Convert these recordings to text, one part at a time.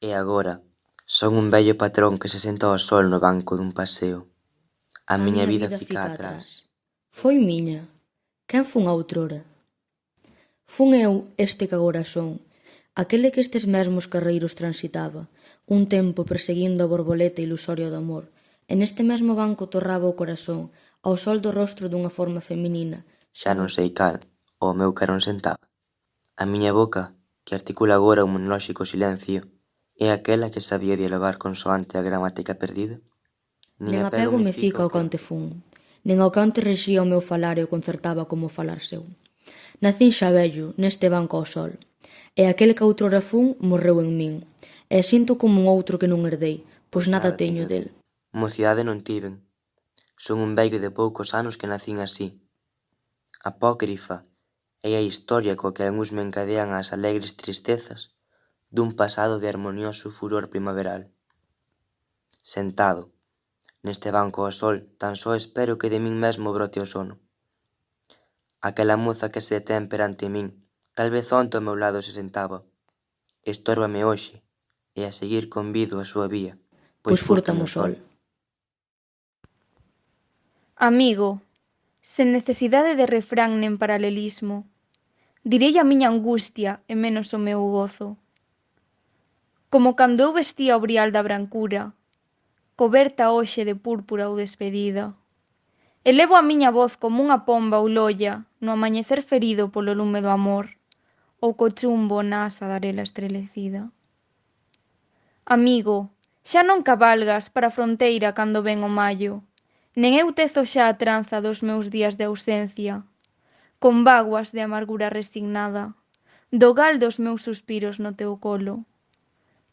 E agora son un vello patrón que se senta ao sol no banco dun paseo. A miña vida fica atrás. Foi miña. Quen fun outrora? Fun eu este que agora son, aquele que estes mesmos carreiros transitaba, un tempo perseguindo a borboleta ilusoria do amor, e neste mesmo banco torraba o corazón ao sol do rostro dunha forma feminina. Xa non sei cal, o meu carón sentaba. A miña boca, que articula agora un monolóxico silencio, é aquela que sabía dialogar consoante a gramática perdida? Nen apego me fica ao cante fun, nen ao cante rexía o meu falar e o concertaba como falar seu. Nacín xa vello, neste banco ao sol, e aquele que outrora fun morreu en min, e sinto como un outro que non herdei, pois nada teño del. Mocidade non tiven. Son un vello de poucos anos que nacín así. Apócrifa é a historia coa que algúns me encadean as alegres tristezas dun pasado de harmonioso furor primaveral. Sentado, neste banco ao sol, tan só espero que de min mesmo brote o sono. Aquela moza que se detén perante min, tal vez onte ao meu lado se sentaba. Estórbame hoxe, e a seguir convido a súa vía, Pois fúrtame o sol. Amigo, sen necesidade de refrán nen paralelismo, direi a miña angustia e menos o meu gozo. Como cando eu vestía o brial da brancura, coberta hoxe de púrpura ou despedida. Elevo a miña voz como unha pomba ou lolla no amañecer ferido polo lume do amor, ou co chumbo na asa da arela estrelecida. Amigo, xa non cabalgas para a fronteira cando ven o mallo, nen eu tezo xa a tranza dos meus días de ausencia, con vaguas de amargura resignada, do gal dos meus suspiros no teu colo,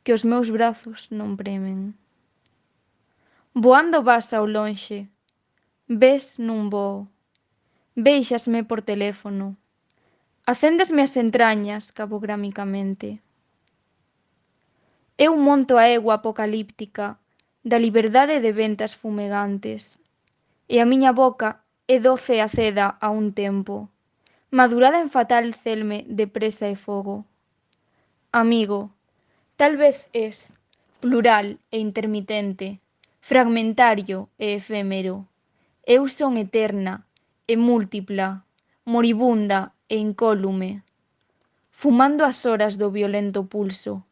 que os meus brazos non premen. Voando vas ao lonxe, ves nun voo, véixasme por teléfono, acéndesme as entrañas cabogramicamente. Eu monto a egua apocalíptica da liberdade de ventas fumegantes, e a miña boca é doce e aceda a un tempo, madurada en fatal celme de presa e fogo. Amigo, tal vez es plural e intermitente, fragmentario e efémero. Eu son eterna e múltipla, moribunda e incólume, fumando as horas do violento pulso,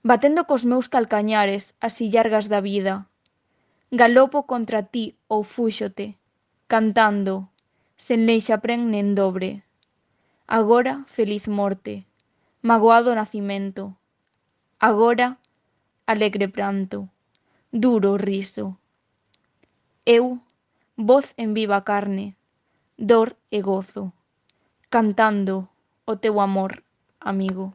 batendo cos meus calcañares as illargas da vida. Galopo contra ti ou fúxote, cantando, sen leixapren nen dobre. Agora feliz morte, magoado nacimento. Agora alegre pranto, duro riso. Eu, voz en viva carne, dor e gozo, cantando o teu amor, amigo.